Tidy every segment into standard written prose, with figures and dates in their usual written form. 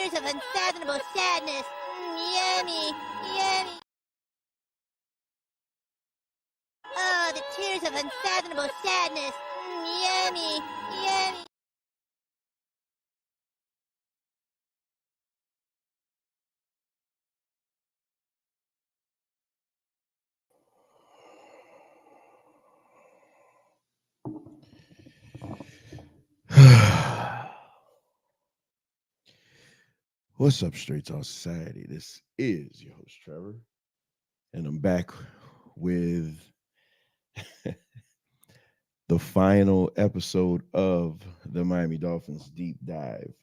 tears of unfathomable sadness. Yummy, yummy. Oh, the tears of unfathomable sadness. Yummy, yummy. What's up, Straight Talk Society? This is your host, Trevor, and I'm back with the final episode of the Miami Dolphins deep dive.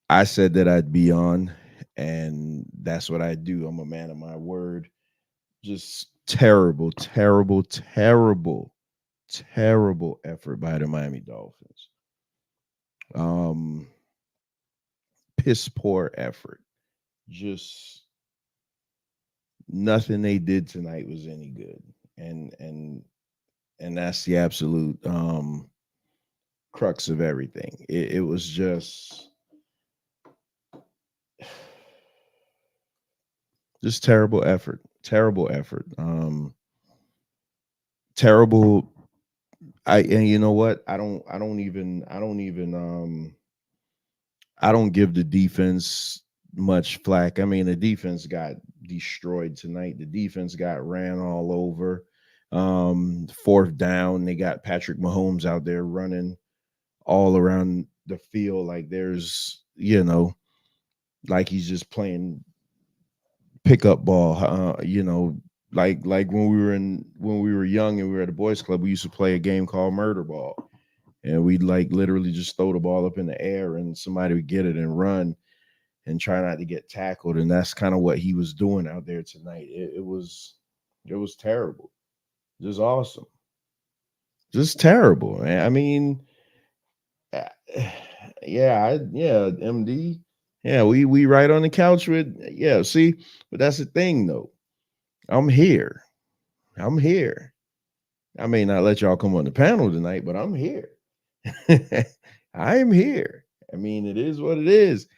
I said that I'd be on, and that's what I do. I'm a man of my word. Just terrible, terrible, terrible, terrible effort by the Miami Dolphins. Piss poor effort. Just nothing they did tonight was any good. And that's the absolute crux of everything. It was just terrible effort. Terrible effort. Terrible. And you know what? I don't give the defense much flack. I mean, the defense got destroyed tonight. The defense got ran all over. Fourth down, they got Patrick Mahomes out there running all around the field like there's, like he's just playing pickup ball. Like when we were young and we were at a boys club, we used to play a game called murder ball. And we'd like literally just throw the ball up in the air and somebody would get it and run and try not to get tackled. And that's kind of what he was doing out there tonight. It was terrible. Just awesome. Just terrible, man. I mean, yeah, MD. Yeah, we right on the couch with, see, but that's the thing though. I'm here. I may not let y'all come on the panel tonight, but I'm here. I am here. I mean, it is what it is.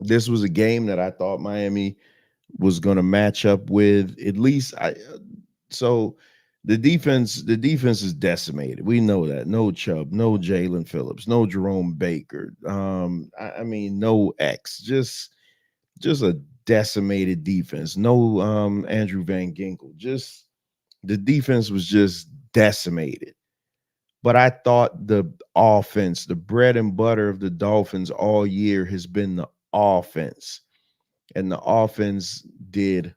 This was a game that I thought Miami was going to match up with. At least so the defense is decimated. We know that. No Chubb, no Jalen Phillips, no Jerome Baker. I mean, no X. Just a decimated defense. No Andrew Van Ginkel. Just the defense was just decimated. But I thought the offense, the bread and butter of the Dolphins all year has been the offense. And the offense did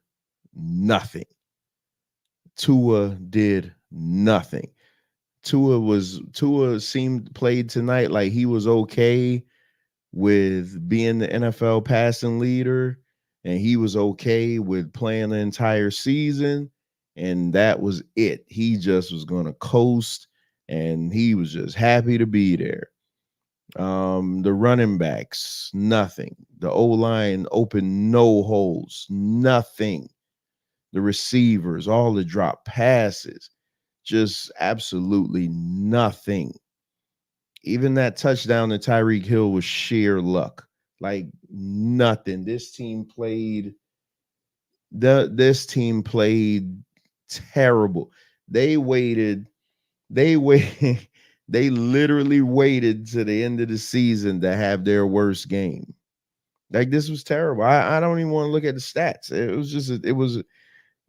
nothing. Tua did nothing. Tua played tonight like he was okay with being the NFL passing leader, and he was okay with playing the entire season, and that was it. He just was going to coast, and he was just happy to be there. The running backs, nothing. The O-line opened no holes, nothing. The receivers, all the drop passes, just absolutely nothing. Even that touchdown to Tyreek Hill was sheer luck. Like nothing. This team played terrible. They literally waited to the end of the season to have their worst game. Like this was terrible. I don't even want to look at the stats. It was just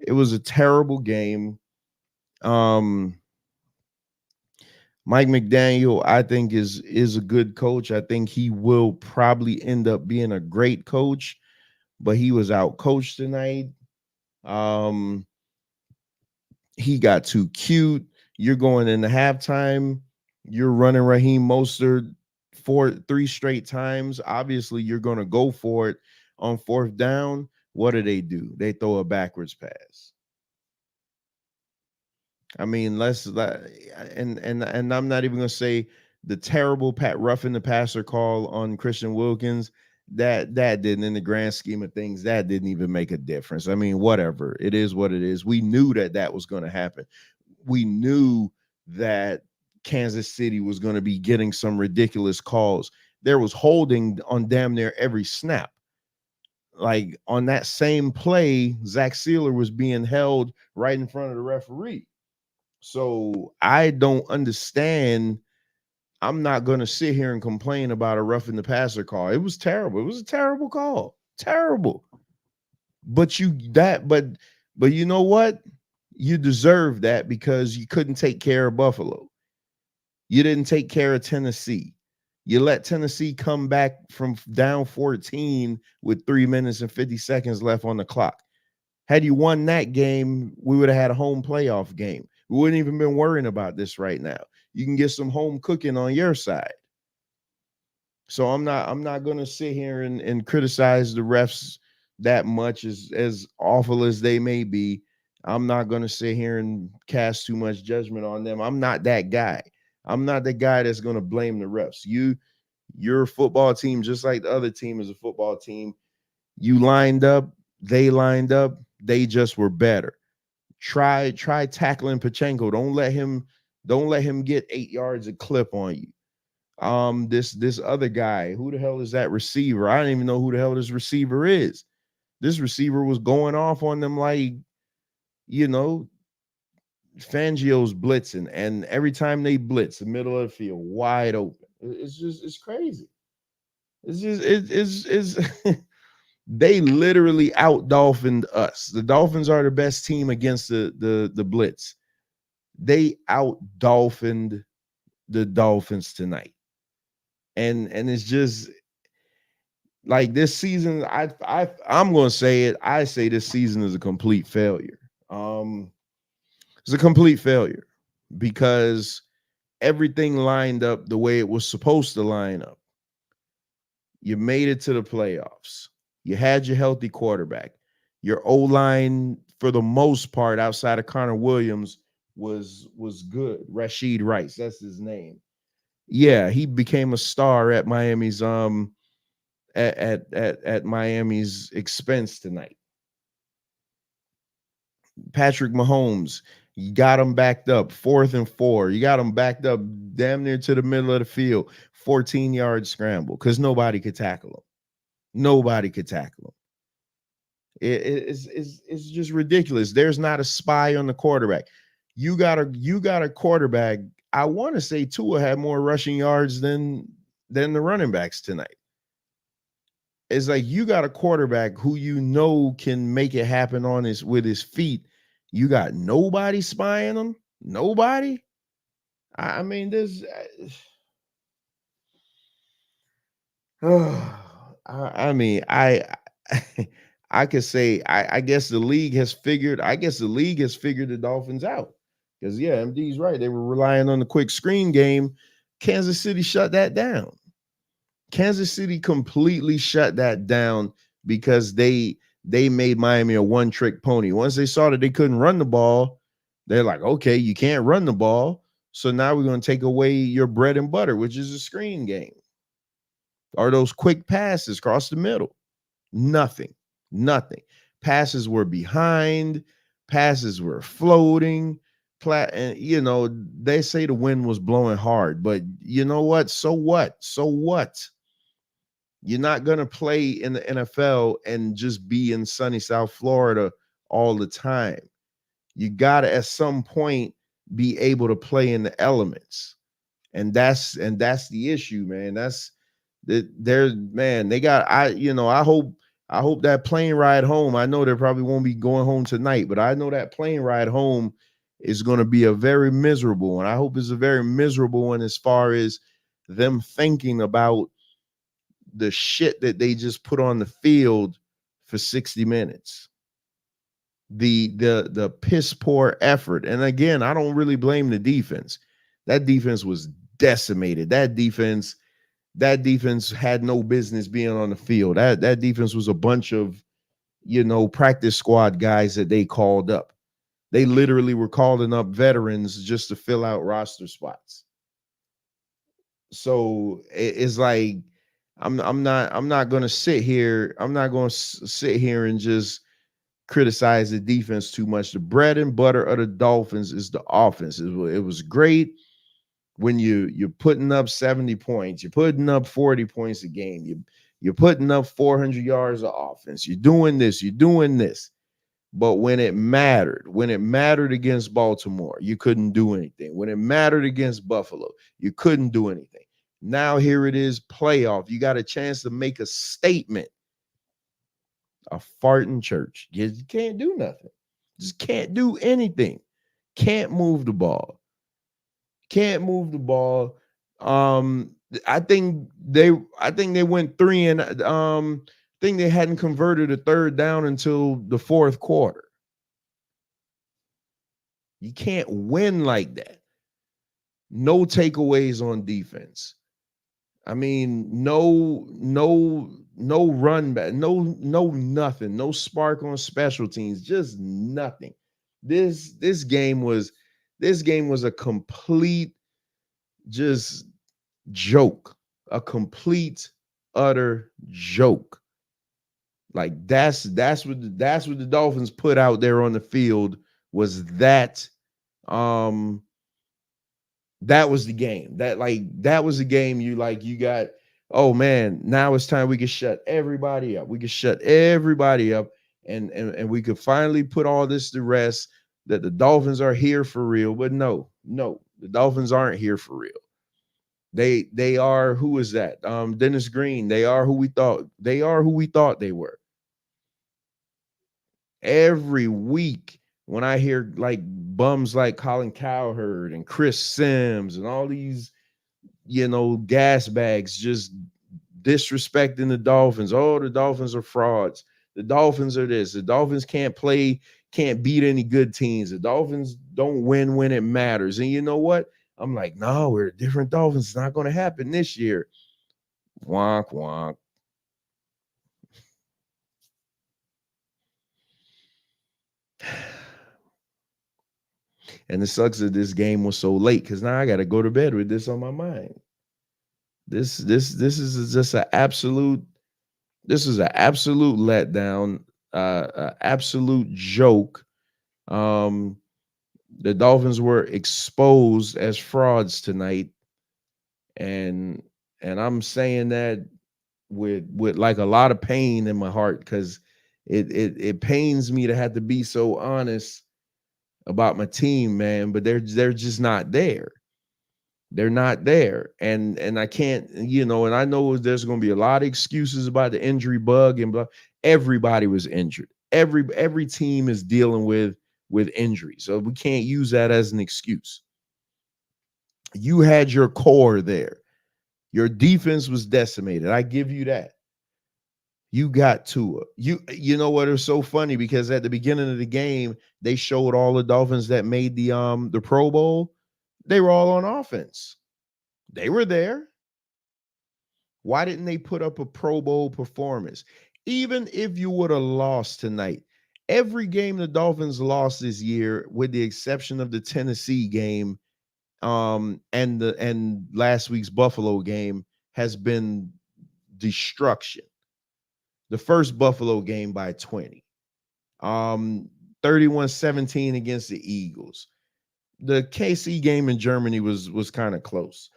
it was a terrible game. Mike McDaniel, I think, is a good coach. I think he will probably end up being a great coach, but he was out coached tonight. He got too cute. You're going into halftime. You're running Raheem Mostert 3 straight times. Obviously, you're going to go for it on fourth down. What do? They throw a backwards pass. I mean, and I'm not even going to say the terrible roughing the passer call on Christian Wilkins. That didn't, in the grand scheme of things, that didn't even make a difference. I mean, whatever. It is what it is. We knew that was going to happen. We knew that Kansas City was going to be getting some ridiculous calls. There was holding on damn near every snap. Like on that same play, Zach Sealer was being held right in front of the referee. So I don't understand. I'm not going to sit here and complain about a roughing the passer call. It was terrible. It was a terrible call. Terrible. But but you know what? You deserve that because you couldn't take care of Buffalo. You didn't take care of Tennessee. You let Tennessee come back from down 14 with 3 minutes and 50 seconds left on the clock. Had you won that game, we would have had a home playoff game. We wouldn't even been worrying about this right now. You can get some home cooking on your side. So I'm not gonna sit here and criticize the refs that much, as awful as they may be. I'm not gonna sit here and cast too much judgment on them. I'm not that guy. I'm not the guy that's gonna blame the refs. Your football team, just like the other team is a football team. You lined up, they lined up, they just were better. Try tackling Pachenko. Don't let him get 8 yards a clip on you. This other guy, who the hell is that receiver? I don't even know who the hell this receiver is. This receiver was going off on them like, Fangio's blitzing, and every time they blitz, the middle of the field wide open. It's crazy. It's they literally out dolphined us. The Dolphins are the best team against the blitz. They out dolphined the Dolphins tonight. And it's just like this season, I'm gonna say it. I say this season is a complete failure. It's a complete failure because everything lined up the way it was supposed to line up. You made it to the playoffs. You had your healthy quarterback. Your O-line, for the most part, outside of Connor Williams, was good. Rashid Rice, that's his name. Yeah, he became a star at Miami's at Miami's expense tonight. Patrick Mahomes, you got him backed up, 4th and 4. You got him backed up damn near to the middle of the field, 14-yard scramble, because nobody could tackle him. Nobody could tackle him. It's just ridiculous. There's not a spy on the quarterback. You got a quarterback. I want to say Tua had more rushing yards than the running backs tonight. It's like you got a quarterback who can make it happen with his feet. You got nobody spying him. Nobody. I mean, this. I mean, I could say I guess the league has figured. I guess the league has figured the Dolphins out because MD's right. They were relying on the quick screen game. Kansas City shut that down. Kansas City completely shut that down because they made Miami a one-trick pony. Once they saw that they couldn't run the ball, they're like, okay, you can't run the ball, so now we're going to take away your bread and butter, which is a screen game. Or those quick passes across the middle. Nothing. Passes were behind. Passes were floating. And, they say the wind was blowing hard, but you know what? So what? You're not going to play in the NFL and just be in sunny South Florida all the time. You got to, at some point, be able to play in the elements. And that's the issue, man. I hope that plane ride home. I know they probably won't be going home tonight, but I know that plane ride home is going to be a very miserable one. I hope it's a very miserable one as far as them thinking about the shit that they just put on the field for 60 minutes. The piss poor effort. And again, I don't really blame the defense. That defense was decimated. That defense had no business being on the field. That defense was a bunch of, practice squad guys that they called up. They literally were calling up veterans just to fill out roster spots. So it's like I'm not going to sit here. I'm not going to sit here and just criticize the defense too much. The bread and butter of the Dolphins is the offense. It was great when you're putting up 70 points, you're putting up 40 points a game, you're putting up 400 yards of offense, you're doing this, you're doing this. But when it mattered against Baltimore, you couldn't do anything. When it mattered against Buffalo, you couldn't do anything. Now here it is, playoff. You got a chance to make a statement. A fart in church. You can't do nothing. Just can't do anything. Can't move the ball. Can't move the ball. I think they went 3 and I think they hadn't converted a third down until the fourth quarter. You can't win like that. No takeaways on defense. I mean, no run back, no nothing, no spark on special teams, just nothing. This game was a complete just joke, a complete utter joke. Like that's what the Dolphins put out there on the field was that that was the game. That was the game you got, oh man, now it's time we can shut everybody up. We can shut everybody up and we could finally put all this to rest that the Dolphins are here for real. But no, the Dolphins aren't here for real. They are, who is that? Dennis Green. They are who we thought they were. Every week when I hear like bums like Colin Cowherd and Chris Sims and all these, gas bags just disrespecting the Dolphins. Oh, the Dolphins are frauds. The Dolphins are this. The Dolphins can't beat any good teams. The Dolphins don't win when it matters. And you know what? I'm like, no, we're a different Dolphins. It's not going to happen this year. Wonk, wonk. And it sucks that this game was so late because now I got to go to bed with this on my mind. This is just an absolute. This is an absolute letdown. Absolute joke. The Dolphins were exposed as frauds tonight, and I'm saying that with like a lot of pain in my heart because it pains me to have to be so honest about my team, man, but they're just not there. They're not there. And I can't, and I know there's going to be a lot of excuses about the injury bug and blah. Everybody was injured. Every team is dealing with injury. So we can't use that as an excuse. You had your core there. Your defense was decimated. I give you that. You got Tua. You know what? It was so funny because at the beginning of the game, they showed all the Dolphins that made the Pro Bowl. They were all on offense. They were there. Why didn't they put up a Pro Bowl performance? Even if you would have lost tonight, every game the Dolphins lost this year, with the exception of the Tennessee game, and last week's Buffalo game, has been destruction. The first Buffalo game by 20. 31-17 against the Eagles. The KC game in Germany was kind of close.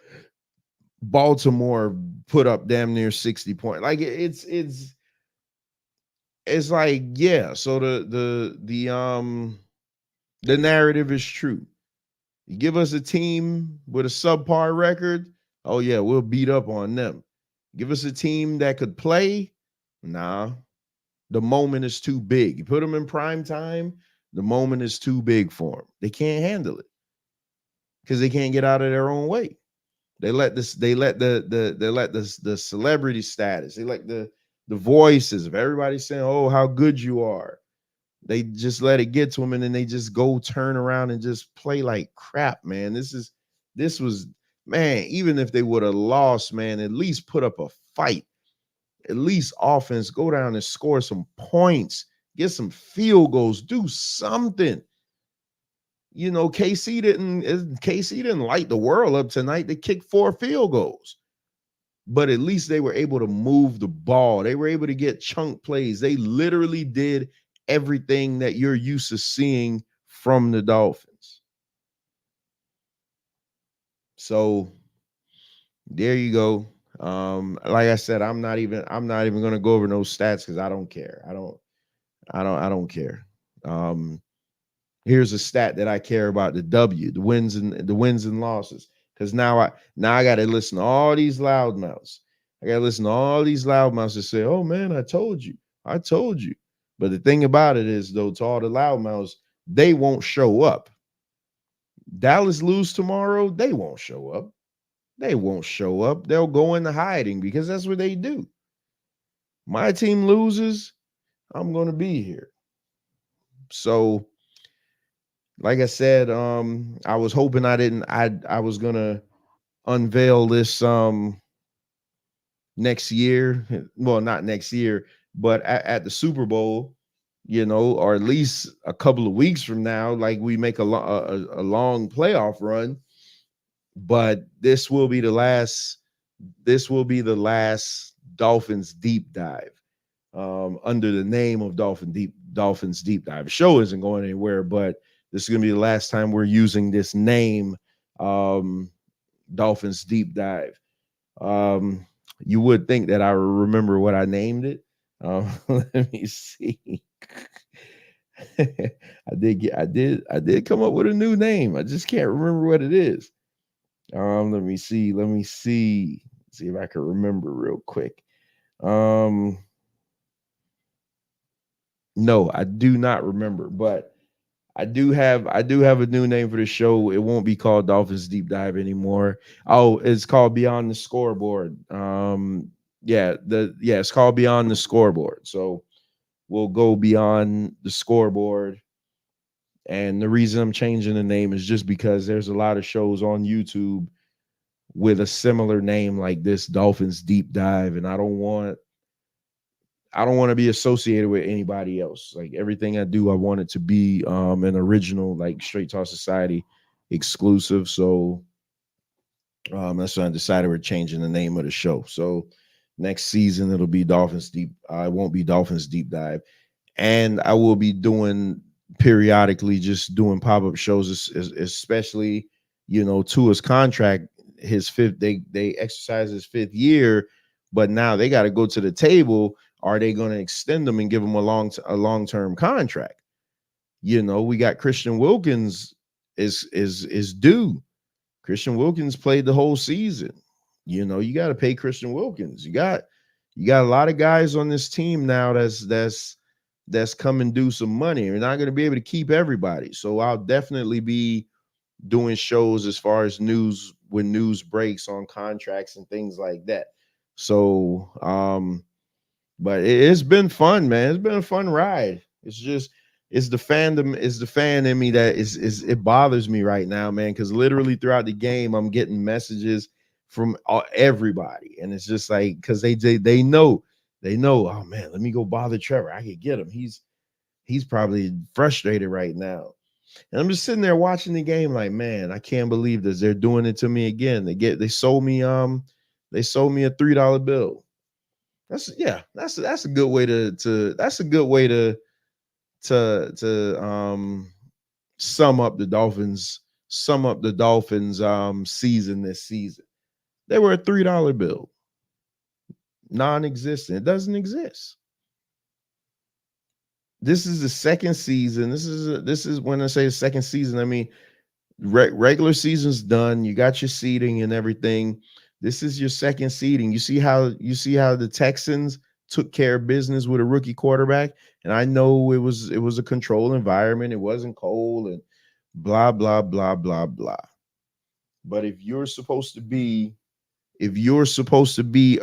Baltimore put up damn near 60 points. Like it's like, yeah, so the narrative is true. You give us a team with a subpar record, oh yeah, we'll beat up on them. Give us a team that could play, nah. The moment is too big. You put them in prime time, the moment is too big for them. They can't handle it because they can't get out of their own way. They let the celebrity status, they let the voices of everybody saying, oh, how good you are. They just let it get to them, and then they just go turn around and just play like crap, man. This was, man, even if they would have lost, man, at least put up a fight. At least offense, go down and score some points, get some field goals, do something. KC didn't light the world up tonight. They kicked 4 field goals. But at least they were able to move the ball. They were able to get chunk plays. They literally did everything that you're used to seeing from the Dolphins. So there you go. Like I said, I'm not even gonna go over those stats because I don't care. I don't care. Um, Here's a stat that I care about: the wins and losses. Because now I got to listen to all these loudmouths. I got to listen to all these loudmouths that say, "Oh man, I told you." But the thing about it is, though, to all the loudmouths, they won't show up. Dallas lose tomorrow, they won't show up. They won't show up. They'll go into hiding because that's what they do. My team loses, I'm gonna be here. So like I said, I was hoping I was gonna unveil this next year. Well, not next year, but at the Super Bowl, or at least a couple of weeks from now, like we make a long playoff run. But this will be the last Dolphins deep dive under the name of Dolphins Deep Dive. The show isn't going anywhere, but this is going to be the last time we're using this name, Dolphins Deep Dive. You would think that I remember what I named it. Let me see. I did come up with a new name. I just can't remember what it is. Let me see. See if I can remember real quick. No, I do not remember, but I do have a new name for the show. It won't be called Dolphins Deep Dive anymore. Oh, it's called Beyond the Scoreboard. It's called Beyond the Scoreboard. So we'll go beyond the scoreboard. And the reason I'm changing the name is just because there's a lot of shows on YouTube with a similar name like this, Dolphins Deep Dive, and I don't want to be associated with anybody else. Like everything I do, I want it to be an original, like Straight Talk Society exclusive. So that's why I decided we're changing the name of the show. So next season it'll be Dolphins Deep. It won't be Dolphins Deep Dive, and I will be doing periodically just doing pop-up shows, especially Tua's contract, his fifth. They exercise his 5th year, but now they got to go to the table. Are they going to extend them and give them a long-term contract? We got Christian Wilkins is due. Christian Wilkins played the whole season. You got to pay Christian Wilkins. You got a lot of guys on this team now that's coming due some money. You're not going to be able to keep everybody. So I'll definitely be doing shows as far as news when news breaks on contracts and things like that. So but it's been fun, man. It's been a fun ride. It's the fandom, it's the fan in me that is it bothers me right now, man, because literally throughout the game I'm getting messages from everybody, and it's just like because they know, oh man, let me go bother Trevor. I could get him. He's probably frustrated right now. And I'm just sitting there watching the game like, man, I can't believe this. They're doing it to me again. They sold me a $3 bill. That's a good way to sum up the Dolphins season this season. They were a $3 bill. Non-existent. It doesn't exist. This is the second season. This is when I say the second season, I mean regular season's done. You got your seeding and everything. This is your second seeding. You see how the Texans took care of business with a rookie quarterback, and I know it was a controlled environment. It wasn't cold and blah blah blah blah blah. But if you're supposed to be a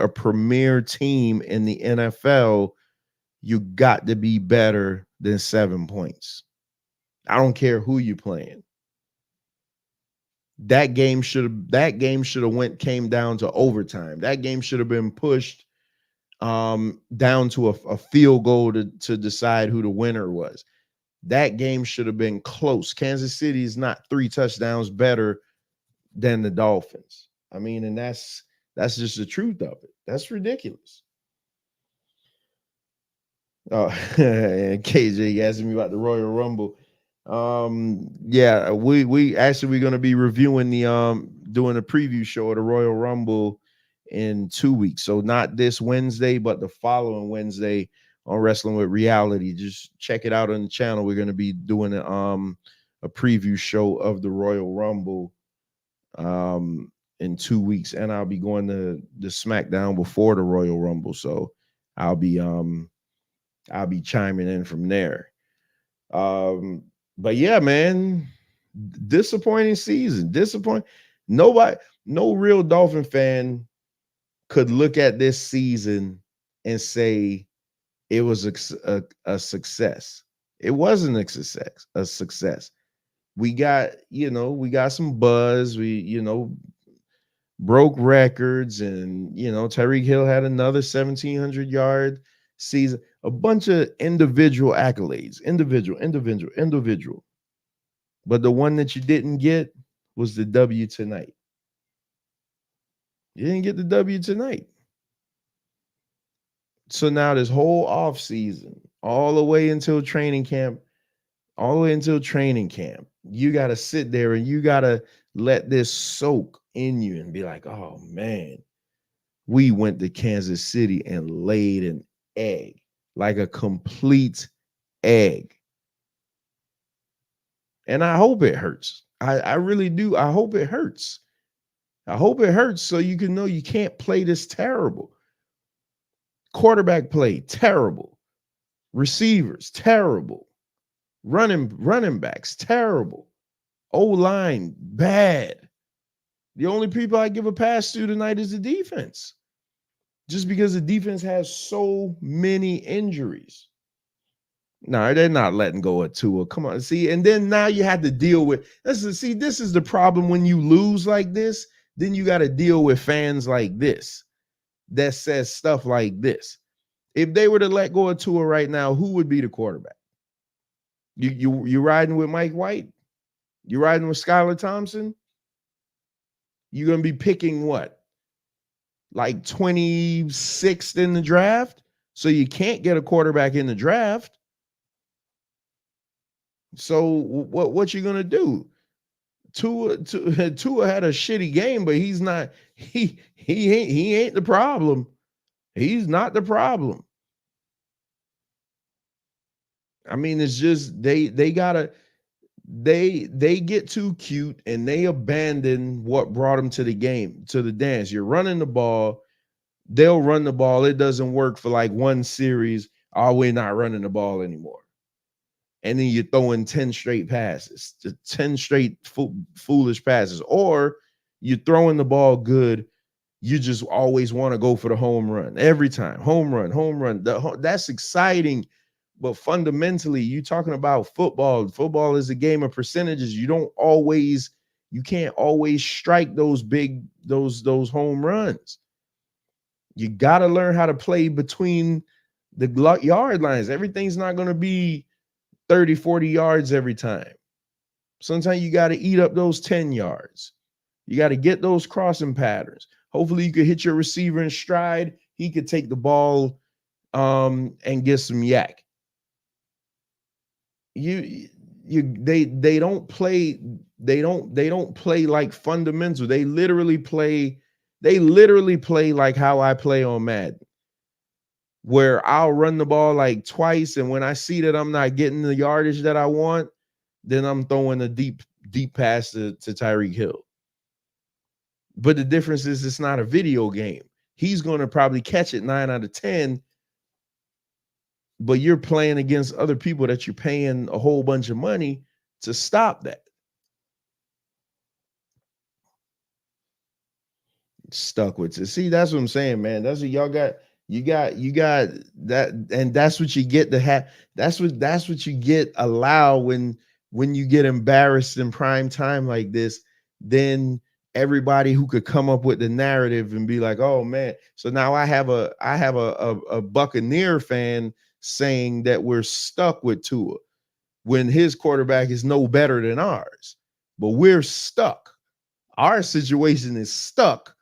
premier team in the NFL, you got to be better than 7 points. I don't care who you're playing. That game should have came down to overtime. That game should have been pushed down to a field goal to decide who the winner was. That game should have been close. Kansas City is not 3 touchdowns better than the Dolphins. I mean, and that's just the truth of it. That's ridiculous. Oh, and KJ asking me about the Royal Rumble. Yeah, we're going to be reviewing doing a preview show of the Royal Rumble in 2 weeks. So not this Wednesday, but the following Wednesday on Wrestling with Reality. Just check it out on the channel. We're going to be doing a preview show of the Royal Rumble in 2 weeks, and I'll be going to the SmackDown before the Royal Rumble. So I'll be chiming in from there. But yeah, man, disappointing season. No real Dolphin fan could look at this season and say it was a success. It wasn't a success. We got some buzz. We, broke records, and, Tyreek Hill had another 1,700-yard season. A bunch of individual accolades, individual. But the one that you didn't get was the W tonight. You didn't get the W tonight. So now this whole off season, all the way until training camp, you got to sit there and you got to let this soak in you and be like, oh man, we went to Kansas City and laid an egg, like a complete egg. And I hope it hurts. I really do. I hope it hurts. I hope it hurts so you can know you can't play this terrible. Quarterback play, terrible. Receivers, terrible. Running backs, terrible. O-line, bad. The only people I give a pass to tonight is the defense. Just because the defense has so many injuries. No, they're not letting go of Tua. Come on, see, and then now you have to deal with this. This is the problem when you lose like this. Then you got to deal with fans like this that says stuff like this. If they were to let go of Tua right now, who would be the quarterback? You riding with Mike White? You riding with Skylar Thompson? You're gonna be picking what? Like 26th in the draft? So you can't get a quarterback in the draft. So what you gonna do? Tua had a shitty game, but he's not. He ain't the problem. He's not the problem. I mean, it's just they get too cute and they abandon what brought them to the game, to the dance. You're running the ball. They'll run the ball. It doesn't work for like one series. Oh, we're not running the ball anymore. And then you're throwing 10 straight passes, 10 straight foolish passes, or you're throwing the ball good. You just always want to go for the home run every time. Home run. That's exciting. But fundamentally, you're talking about football. Football is a game of percentages. You can't always strike those home runs. You got to learn how to play between the yard lines. Everything's not going to be 30, 40 yards every time. Sometimes you got to eat up those 10 yards. You got to get those crossing patterns. Hopefully you could hit your receiver in stride. He could take the ball and get some yak. They don't play like fundamental. They literally play like how I play on Madden, where I'll run the ball like twice, and when I see that I'm not getting the yardage that I want, then I'm throwing a deep pass to Tyreek Hill. But the difference is it's not a video game. He's going to probably catch it 9 out of 10, but you're playing against other people that you're paying a whole bunch of money to stop that. Stuck with it. See, that's what I'm saying, man. That's what y'all got. You got that, and that's what you get to have. That's what you get allowed when you get embarrassed in prime time like this. Then everybody who could come up with the narrative and be like, oh man. So now I have a Buccaneer fan saying that we're stuck with Tua when his quarterback is no better than ours, but we're stuck. Our situation is stuck,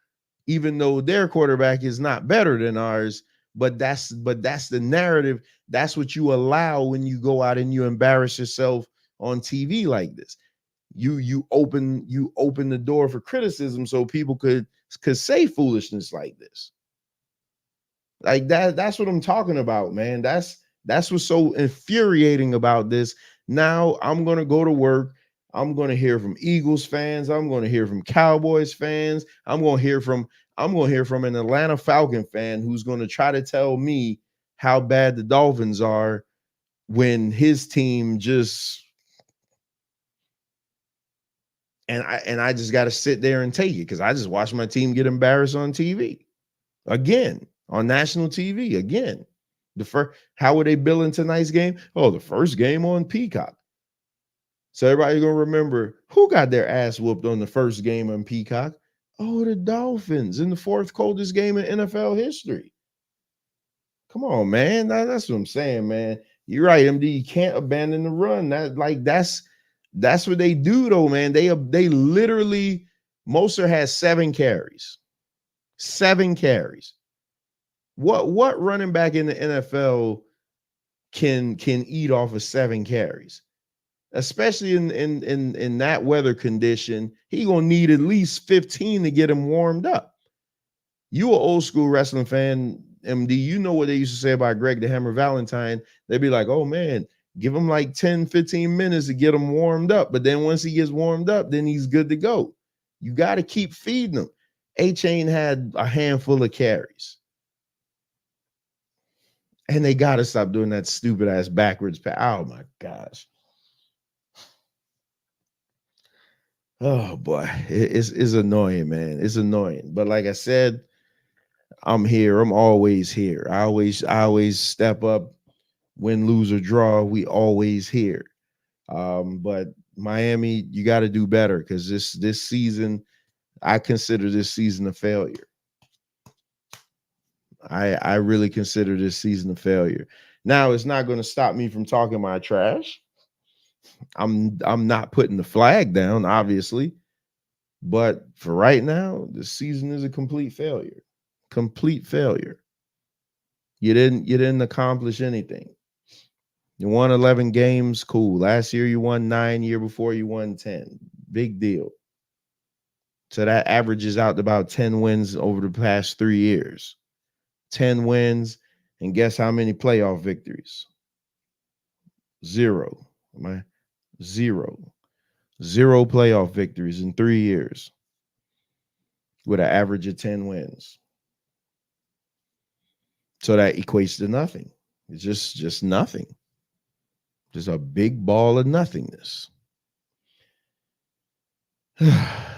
even though their quarterback is not better than ours. But that's the narrative. That's what you allow when you go out and you embarrass yourself on TV like this. you open the door for criticism so people could say foolishness like this. Like that's what I'm talking about, man. That's what's so infuriating about this. Now I'm gonna go to work. I'm gonna hear from Eagles fans. I'm gonna hear from Cowboys fans. I'm gonna hear from an Atlanta Falcon fan who's gonna try to tell me how bad the Dolphins are when his team just and I just got to sit there and take it because I just watched my team get embarrassed on TV again, on national TV again. How were they billing tonight's game? Oh, the first game on Peacock. So everybody's gonna remember who got their ass whooped on the first game on Peacock. Oh, the Dolphins in the fourth coldest game in NFL history. Come on, man. That's what I'm saying, man. You're right, MD. You can't abandon the run. That's what they do, though, man. They literally, Moser has 7 carries. 7 carries. What running back in the NFL can eat off of 7 carries? Especially in that weather condition, he gonna need at least 15 to get him warmed up. You an old school wrestling fan, MD, you know what they used to say about Greg the Hammer Valentine. They'd be like, oh man, give him like 10, 15 minutes to get him warmed up. But then once he gets warmed up, then he's good to go. You got to keep feeding him. A-Chain had a handful of carries. And they got to stop doing that stupid ass backwards pass. Oh my gosh. Oh boy, it's annoying, man. It's annoying. But like I said, I'm here. I'm always here. I always step up, win, lose, or draw. We always here. But Miami, you got to do better because this season, I consider this season a failure. I really consider this season a failure. Now, it's not going to stop me from talking my trash. I'm not putting the flag down, obviously. But for right now, the season is a complete failure. Complete failure. You didn't accomplish anything. You won 11 games, cool. Last year you won 9, year before you won 10. Big deal. So that averages out to about 10 wins over the past 3 years. 10 wins, and guess how many playoff victories? 0. Zero. 0 playoff victories in 3 years with an average of 10 wins. So that equates to nothing. It's just nothing. Just a big ball of nothingness. I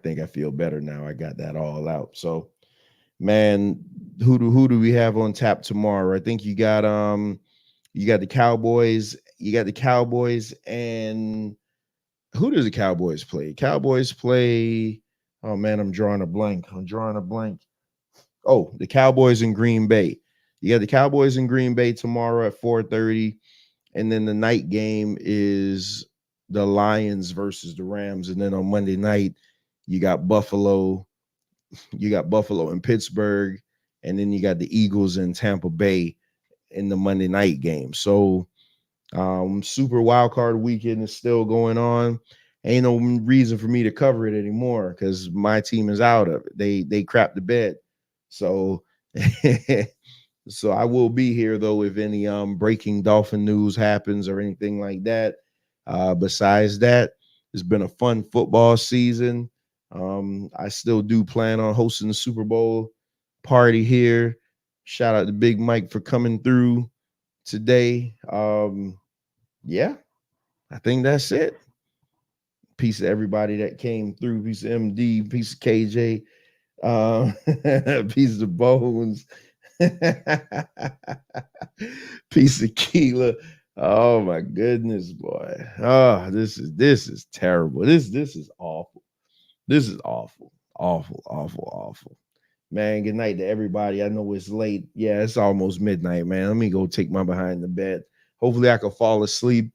think I feel better now. I got that all out. So, man, who do we have on tap tomorrow? I think you got the Cowboys. You got the Cowboys, and who does the Cowboys play? Cowboys play. Oh man, I'm drawing a blank. Oh, the Cowboys in Green Bay. You got the Cowboys in Green Bay tomorrow at 4:30, and then the night game is the Lions versus the Rams, and then on Monday night you got Buffalo. You got Buffalo and Pittsburgh, and then you got the Eagles in Tampa Bay in the Monday night game. So Super Wildcard weekend is still going on. Ain't no reason for me to cover it anymore because my team is out of it. They crapped the bed. So so I will be here though if any breaking Dolphin news happens or anything like that. Besides that, it's been a fun football season. I still do plan on hosting the Super Bowl party here. Shout out to Big Mike for coming through today. Yeah, I think that's it. Peace to everybody that came through. Peace to MD. Peace to KJ. Piece of Bones. Piece of Keela. Oh my goodness, boy. Oh, this is terrible. This is awful. This is awful. Awful. Man, good night to everybody. I know it's late. Yeah, it's almost midnight, man. Let me go take my behind the bed. Hopefully I can fall asleep.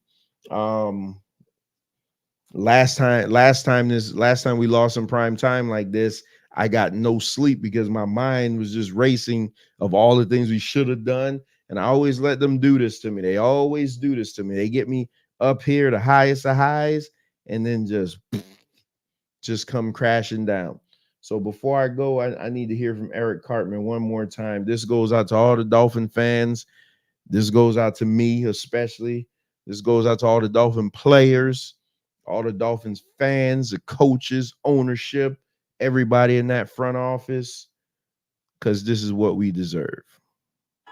Last time we lost in prime time like this, I got no sleep because my mind was just racing of all the things we should have done. And I always let them do this to me. They always do this to me. They get me up here, the highest of highs, and then just come crashing down. So before I go, I need to hear from Eric Cartman one more time. This goes out to all the Dolphin fans. This goes out to me especially. This goes out to all the Dolphin players, all the Dolphins fans, the coaches, ownership, everybody in that front office, because this is what we deserve.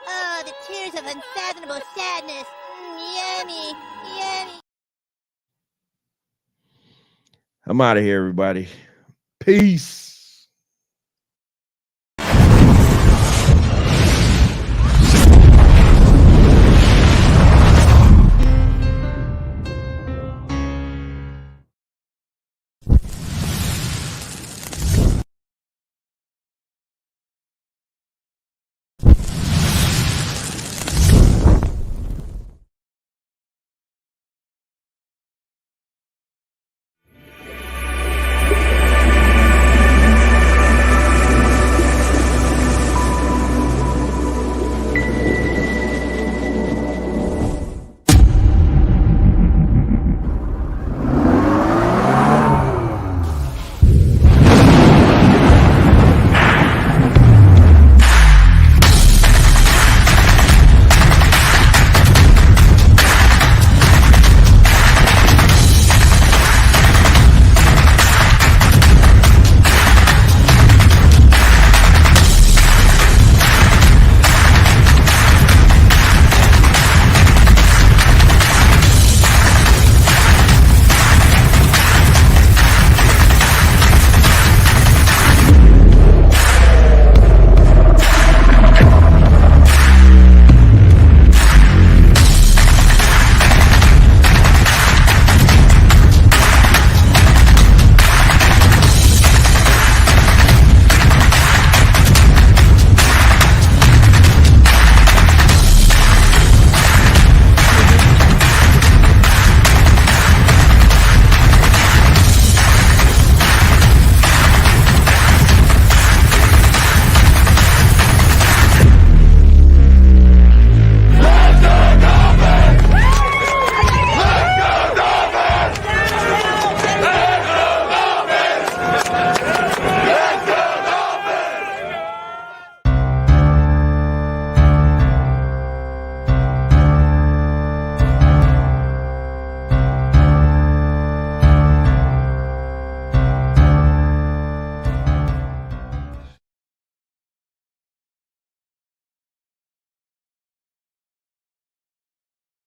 Oh, the tears of unfathomable sadness. Yummy, yummy. I'm out of here, everybody. Peace.